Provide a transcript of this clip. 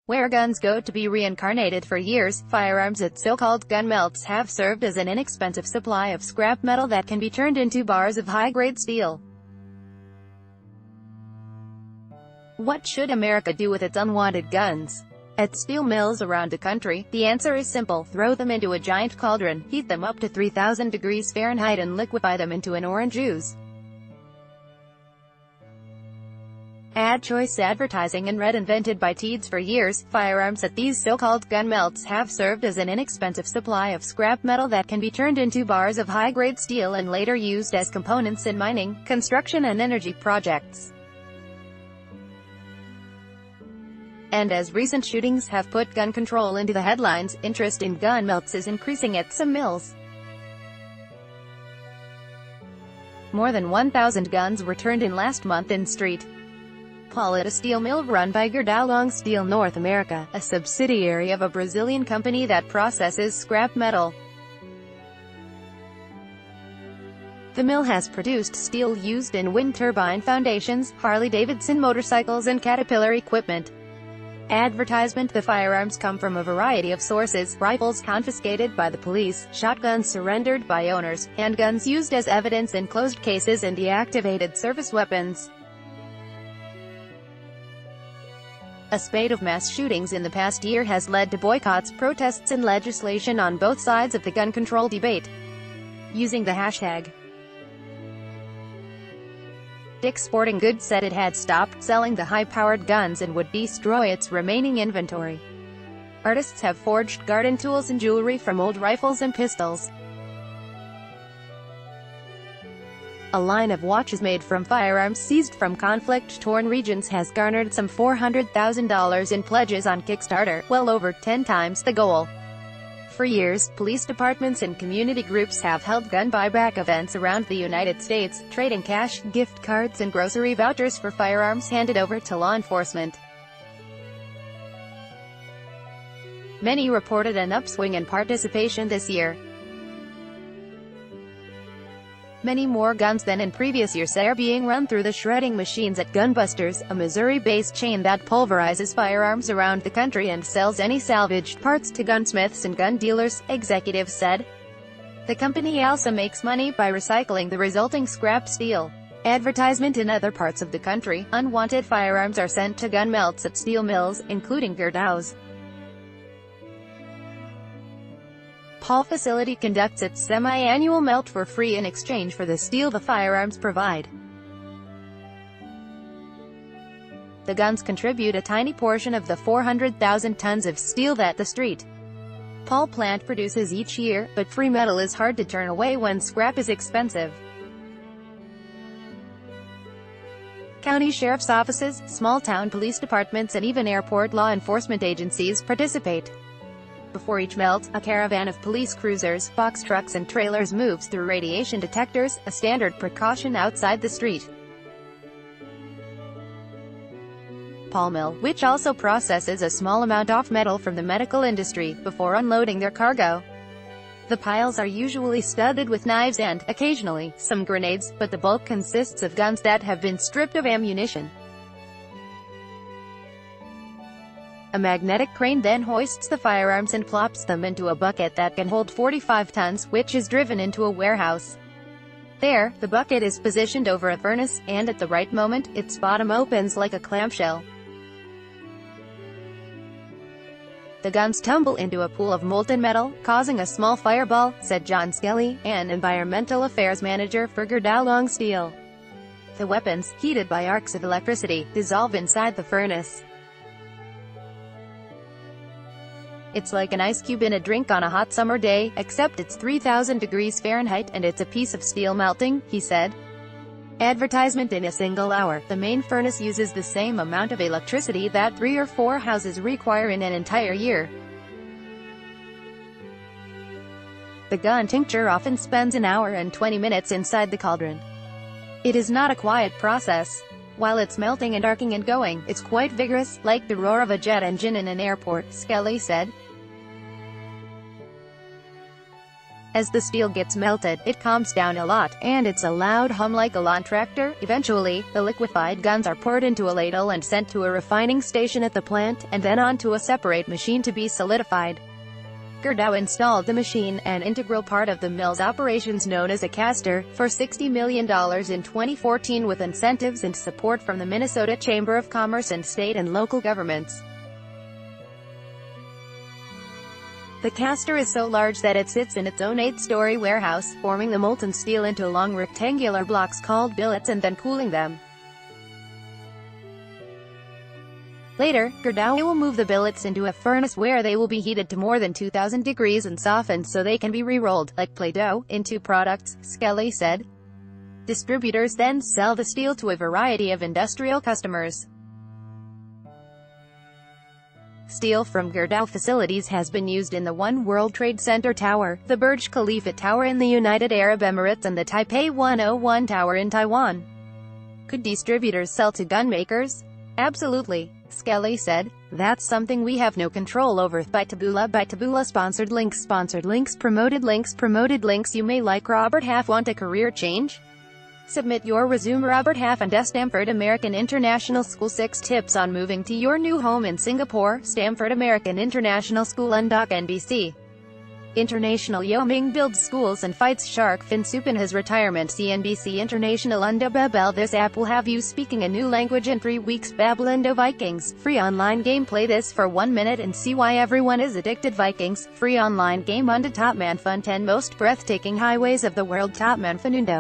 Where guns go to be reincarnated. For years, firearms at so-called gun melts have served as an inexpensive supply of scrap metal that can be turned into bars of high-grade steel. What should America do with its unwanted guns? At steel mills around the country, the answer is simple: throw them into a giant cauldron, heat them up to 3,000 degrees Fahrenheit and liquefy them into an orange juice. Ad choice advertising and red invented by Teeds. For years, firearms at these so-called gun melts have served as an inexpensive supply of scrap metal that can be turned into bars of high-grade steel and later used as components in mining, construction and energy projects. And as recent shootings have put gun control into the headlines, interest in gun melts is increasing at some mills. More than 1,000 guns were turned in last month in St. Paul at a steel mill run by Gerdau Steel North America, a subsidiary of a Brazilian company that processes scrap metal. The mill has produced steel used in wind turbine foundations, Harley-Davidson motorcycles and Caterpillar equipment. Advertisement. The firearms come from a variety of sources: rifles confiscated by the police, shotguns surrendered by owners, handguns used as evidence in closed cases and deactivated service weapons. A spate of mass shootings in the past year has led to boycotts, protests and legislation on both sides of the gun control debate. Using the hashtag Dick's Sporting Goods said it had stopped selling the high-powered guns and would destroy its remaining inventory. Artists have forged garden tools and jewelry from old rifles and pistols. A line of watches made from firearms seized from conflict-torn regions has garnered some $400,000 in pledges on Kickstarter, well over 10 times the goal. For years, police departments and community groups have held gun buyback events around the United States, trading cash, gift cards and grocery vouchers for firearms handed over to law enforcement. Many reported an upswing in participation this year. Many more guns than in previous years are being run through the shredding machines at Gunbusters, a Missouri-based chain that pulverizes firearms around the country and sells any salvaged parts to gunsmiths and gun dealers, executives said. The company also makes money by recycling the resulting scrap steel. Advertisement. In other parts of the country, unwanted firearms are sent to gun melts at steel mills, including Gerdau's Paul facility conducts its semi-annual melt for free in exchange for the steel the firearms provide. The guns contribute a tiny portion of the 400,000 tons of steel that the St. Paul plant produces each year, but free metal is hard to turn away when scrap is expensive. County sheriff's offices, small-town police departments and even airport law enforcement agencies participate. Before each melt, a caravan of police cruisers, box trucks and trailers moves through radiation detectors, a standard precaution outside the St. Paul Mill, which also processes a small amount of metal from the medical industry, before unloading their cargo. The piles are usually studded with knives and, occasionally, some grenades, but the bulk consists of guns that have been stripped of ammunition. A magnetic crane then hoists the firearms and plops them into a bucket that can hold 45 tons, which is driven into a warehouse. There, the bucket is positioned over a furnace, and at the right moment, its bottom opens like a clamshell. The guns tumble into a pool of molten metal, causing a small fireball, said John Skelly, an environmental affairs manager for Gerdau Steel. The weapons, heated by arcs of electricity, dissolve inside the furnace. It's like an ice cube in a drink on a hot summer day, except it's 3,000 degrees Fahrenheit and it's a piece of steel melting, he said. Advertisement. In a single hour, the main furnace uses the same amount of electricity that 3 or 4 houses require in an entire year. The gun tincture often spends an hour and 20 minutes inside the cauldron. It is not a quiet process. While it's melting and arcing and going, it's quite vigorous, like the roar of a jet engine in an airport, Skelly said. As the steel gets melted, it calms down a lot, and it's a loud hum like a lawn tractor. Eventually, the liquefied guns are poured into a ladle and sent to a refining station at the plant, and then onto a separate machine to be solidified. Gerdau installed the machine, an integral part of the mill's operations known as a caster, for $60 million in 2014 with incentives and support from the Minnesota Chamber of Commerce and state and local governments. The caster is so large that it sits in its own 8-story warehouse, forming the molten steel into long rectangular blocks called billets and then cooling them. Later, Gerdau will move the billets into a furnace where they will be heated to more than 2,000 degrees and softened so they can be re-rolled, like Play-Doh, into products, Skelly said. Distributors then sell the steel to a variety of industrial customers. Steel from Gerdau facilities has been used in the One World Trade Center Tower, the Burj Khalifa Tower in the United Arab Emirates and the Taipei 101 Tower in Taiwan. Could distributors sell to gun makers? Absolutely, Skelly said. That's something we have no control over. By Taboola sponsored links promoted links. You may like Robert Half. Want a career change? Submit your resume. Robert Half and Stanford American International School. 6 tips on moving to your new home in Singapore. Stanford American International School. Undock NBC International. Yao Ming builds schools and fights shark fin soup in his retirement. CNBC International. Unda Babel. This app will have you speaking a new language in 3 weeks. Babelindo Vikings. Free online game. Play this for 1 minute and see why everyone is addicted. Vikings. Free online game. Unda Top Man Fun. 10 most breathtaking highways of the world. Top Man Fanundo.